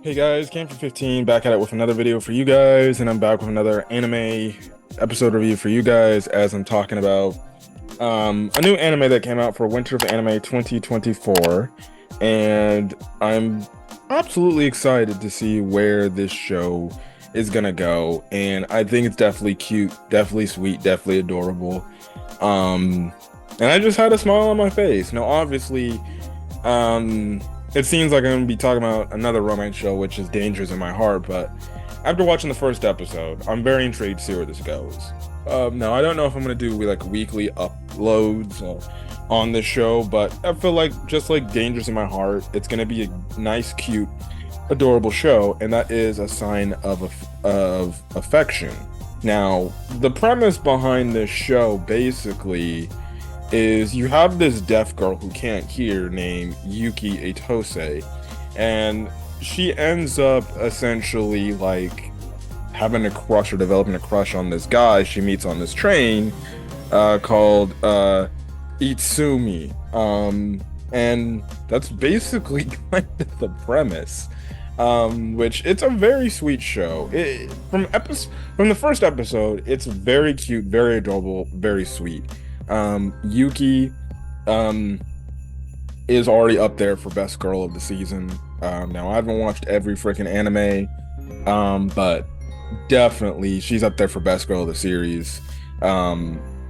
Hey guys, Cam for 15 back at it with another video for you guys, and I'm back with another anime episode review for you guys as I'm talking about a new anime that came out for Winter of Anime 2024, and I'm absolutely excited to see where this show is gonna go, and I think it's definitely cute, definitely sweet, definitely adorable. And I just had a smile on my face. Now, obviously, it seems like I'm going to be talking about another romance show, which is Dangerous in My Heart, but after watching the first episode, I'm very intrigued to see where this goes. Now, I don't know if I'm going to do like weekly uploads on this show, but I feel like just like Dangerous in My Heart, it's going to be a nice, cute, adorable show, and that is a sign of affection. Now, the premise behind this show basically is you have this deaf girl who can't hear named Yuki Atose, and she ends up essentially like having a crush or developing a crush on this guy she meets on this train called Itsumi. And that's basically kind of the premise. Which it's a very sweet show. From the first episode, it's very cute, very adorable, very sweet. Yuki is already up there for best girl of the season. Now I haven't watched every freaking anime, but definitely she's up there for best girl of the series.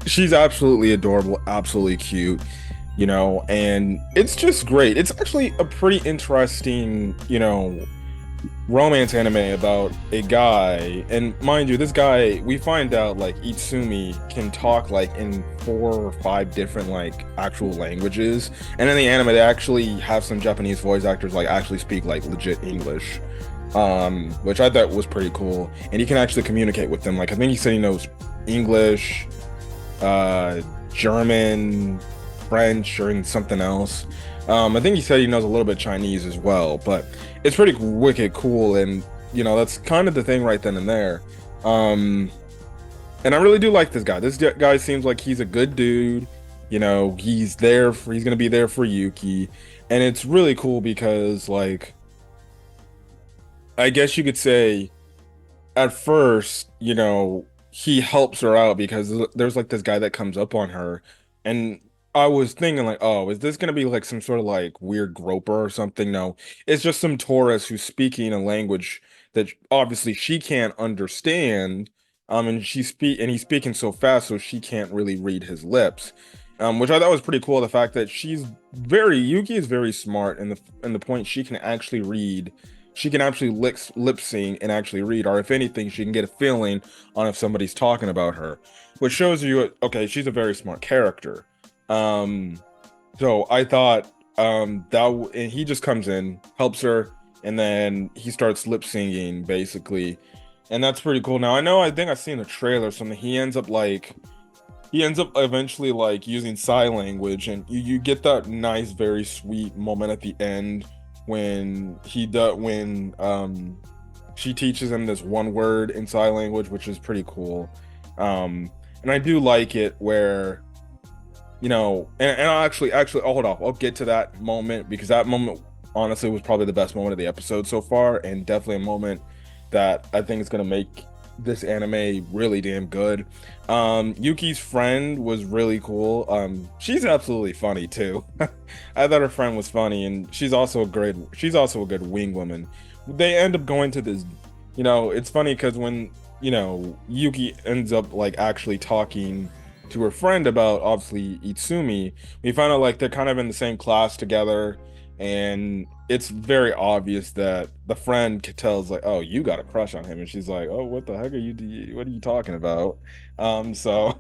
She's absolutely adorable, absolutely cute, and it's just great. It's actually a pretty interesting, romance anime about a guy, and mind you, this guy, we find out like Itsumi can talk like in 4 or 5 different like actual languages, and in the anime they actually have some Japanese voice actors like actually speak like legit English, which I thought was pretty cool. And he can actually communicate with them. Like I think he said he knows English, German, French, or something else. I think he said he knows a little bit Chinese as well, but it's pretty wicked cool, and that's kind of the thing right then and there. And I really do like this guy. This guy seems like he's a good dude. He's gonna be there for Yuki, and it's really cool because, like, I guess you could say, at first, he helps her out because there's like this guy that comes up on her, and I was thinking like, oh, is this gonna be like some sort of like weird groper or something? No, it's just some tourist who's speaking a language that obviously she can't understand. And he's speaking so fast, so she can't really read his lips. Which I thought was pretty cool. The fact that Yuki is very smart, and the point she can actually read. She can actually lip sync and actually read, or if anything, she can get a feeling on if somebody's talking about her, which shows you, okay, she's a very smart character. So I thought and he just comes in, helps her, and then he starts lip singing basically, and that's pretty cool. Now I think I've seen a trailer or something. He ends up eventually like using sign language, and you get that nice, very sweet moment at the end when she teaches him this one word in sign language, which is pretty cool. And I do like it where and I'll actually, hold off. I'll get to that moment, because that moment honestly was probably the best moment of the episode so far, and definitely a moment that I think is going to make this anime really damn good. Yuki's friend was really cool. She's absolutely funny too. I thought her friend was funny, and she's also a good wing woman. They end up going to this, it's funny because when, Yuki ends up like actually talking to her friend about obviously Itsumi, we find out like they're kind of in the same class together, and it's very obvious that the friend tells like, oh, you got a crush on him, and she's like, oh, what the heck what are you talking about? So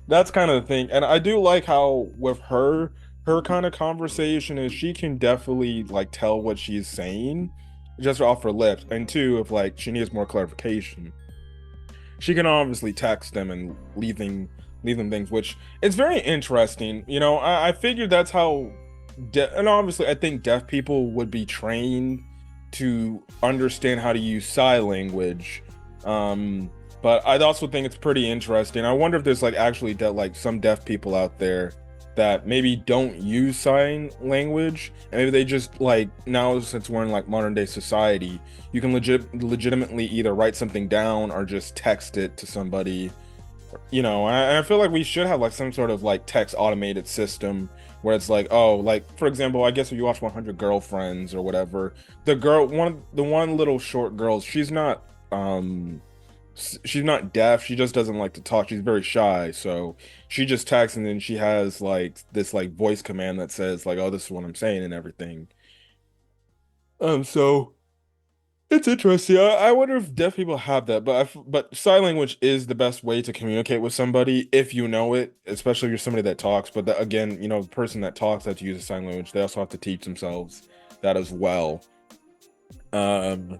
that's kind of the thing. And I do like how with her kind of conversation is she can definitely like tell what she's saying just off her lips, and two, if like she needs more clarification, she can obviously text them and leave them things, which is very interesting. I figured that's how and obviously I think deaf people would be trained to understand how to use sign language, but I also think it's pretty interesting. I wonder if there's like actually like some deaf people out there that maybe don't use sign language, and maybe they just like, now since we're in like modern day society, you can legitimately either write something down or just text it to somebody. And I feel like we should have like some sort of like text automated system where it's like, oh, like for example, I guess if you watch 100 Girlfriends or whatever, the one little short girl, she's not deaf, she just doesn't like to talk, she's very shy, so she just texts, and then she has like this like voice command that says like, oh, this is what I'm saying and everything. So it's interesting. I wonder if deaf people have that, but sign language is the best way to communicate with somebody if you know it, especially if you're somebody that talks. But again, the person that talks has to use a sign language. They also have to teach themselves that as well. Um,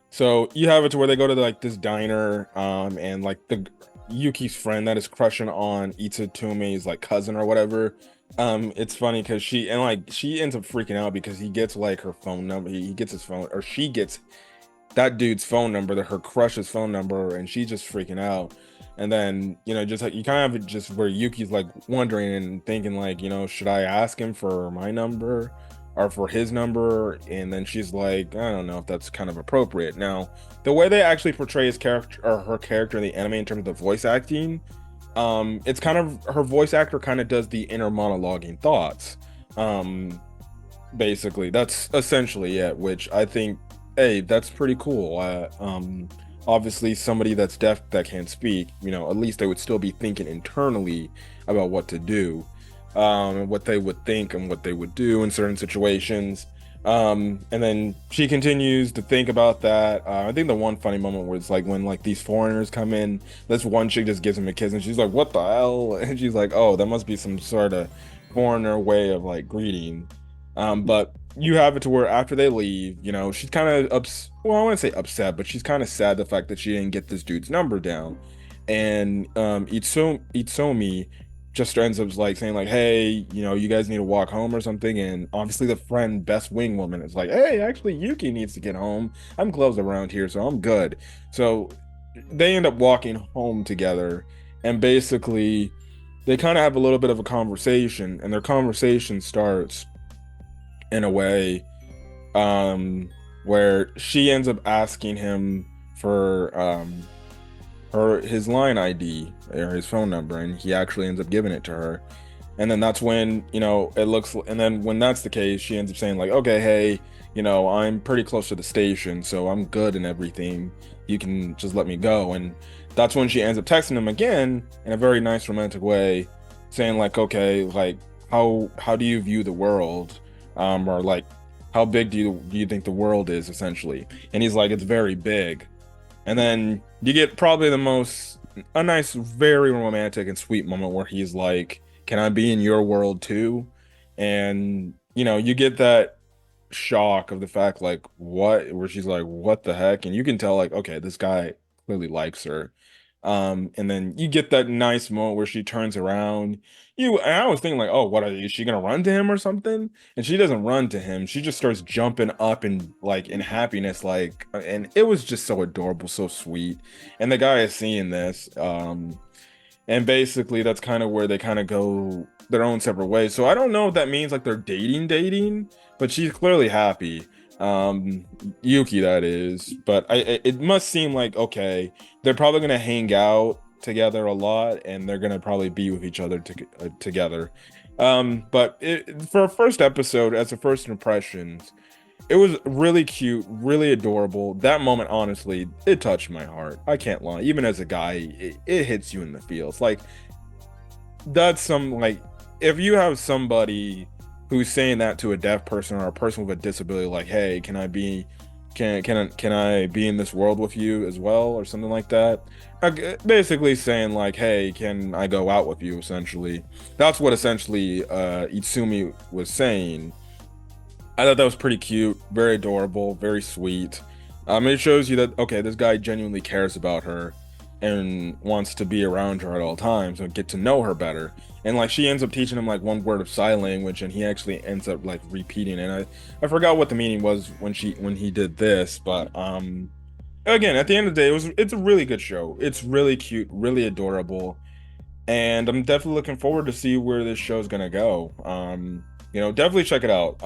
so you have it to where they go to like this diner, and like the Yuki's friend that is crushing on Itsutomi's like cousin or whatever. It's funny because she ends up freaking out because he gets like her phone number. He gets his phone, or she gets that dude's phone number, her crush's phone number, and she's just freaking out. And then, just like you kind of have it just where Yuki's like wondering and thinking like, should I ask him for my number or for his number? And then she's like, I don't know if that's kind of appropriate. Now, the way they actually portray his character or her character in the anime in terms of the voice acting, it's kind of, her voice actor kind of does the inner monologuing thoughts. Basically, that's essentially it, which I think, hey, that's pretty cool. Obviously, somebody that's deaf that can't speak, at least they would still be thinking internally about what to do, and what they would think and what they would do in certain situations. And then she continues to think about that. I think the one funny moment was like when like these foreigners come in, this one chick just gives him a kiss, and she's like, "What the hell?" And she's like, "Oh, that must be some sort of foreigner way of like greeting." But you have it to where after they leave, she's kind of well, I wouldn't say upset, but she's kind of sad the fact that she didn't get this dude's number down. And Itsomi just ends up like saying like, hey, you guys need to walk home or something. And obviously the friend, best wing woman, is like, hey, actually Yuki needs to get home. I'm close around here, so I'm good. So they end up walking home together, and basically they kind of have a little bit of a conversation, and their conversation starts in a way, where she ends up asking him for his line ID or his phone number, and he actually ends up giving it to her. And then that's when, it looks, and then when that's the case, she ends up saying like, okay, hey, I'm pretty close to the station, so I'm good and everything. You can just let me go. And that's when she ends up texting him again in a very nice romantic way, saying like, okay, like how do you view the world? Or like, how big do you think the world is, essentially? And he's like, it's very big. And then you get probably a nice, very romantic and sweet moment where he's like, can I be in your world too? And you get that shock of the fact like, what, where she's like, what the heck? And you can tell like, okay, this guy clearly likes her. And then you get that nice moment where she turns around. And I was thinking like, oh, what, is she gonna run to him or something? And she doesn't run to him. She just starts jumping up and like in happiness, like, and it was just so adorable, so sweet. And the guy is seeing this, and basically that's kind of where they kind of go their own separate ways. So I don't know if that means like they're dating, but she's clearly happy. Yuki, that is. But it must seem like, okay, they're probably gonna hang out together a lot, and they're gonna probably be with each other together. But for a first episode, as a first impressions, it was really cute, really adorable. That moment, honestly, it touched my heart. I can't lie. Even as a guy, it hits you in the feels. Like, that's some, like, if you have somebody who's saying that to a deaf person or a person with a disability, like, hey, can I be in this world with you as well, or something like that? Basically saying like, hey, can I go out with you? Essentially, that's what essentially Itsumi was saying. I thought that was pretty cute, very adorable, very sweet. It shows you that, okay, this guy genuinely cares about her and wants to be around her at all times and get to know her better. And like, she ends up teaching him like one word of sign language, and he actually ends up like repeating it. And I forgot what the meaning was when he did this, but again, at the end of the day, it's a really good show. It's really cute, really adorable. and I'm definitely looking forward to see where this show's gonna go. Definitely check it out.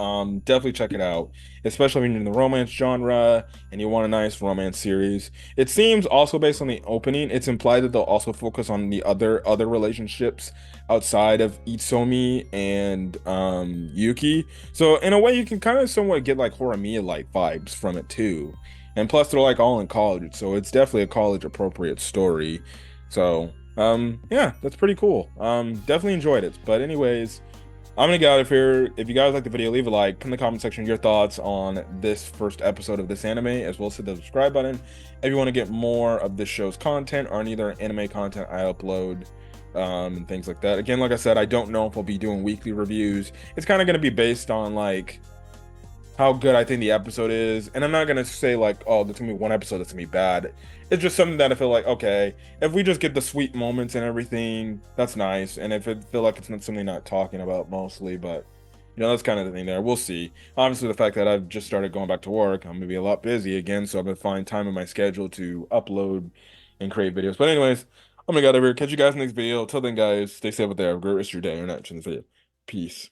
Definitely check it out, especially when you're in the romance genre and you want a nice romance series. It seems also based on the opening, it's implied that they'll also focus on the other relationships outside of Itsumi and Yuki. So in a way, you can kind of somewhat get like Horimiya like vibes from it too. And plus, they're like all in college, so it's definitely a college appropriate story. So. Yeah, that's pretty cool. Definitely enjoyed it. But anyways, I'm gonna get out of here. If you guys like the video, leave a like, put in the comment section your thoughts on this first episode of this anime, as well as hit the subscribe button if you want to get more of this show's content or any other anime content I upload, and things like that. Again, like I said, I don't know if I'll be doing weekly reviews. It's kind of gonna be based on like how good I think the episode is. And I'm not gonna say like, oh, there's gonna be one episode that's gonna be bad. It's just something that I feel like, okay, if we just get the sweet moments and everything, that's nice. And if it feel like it's not something not talking about mostly, but that's kind of the thing there. We'll see. Obviously, the fact that I've just started going back to work, I'm gonna be a lot busy again, so I'm gonna find time in my schedule to upload and create videos. But anyways, I'm gonna get out of here. Catch you guys in the next video. Till then, guys, stay safe out there. Have a great rest of your day or night in this video. Peace.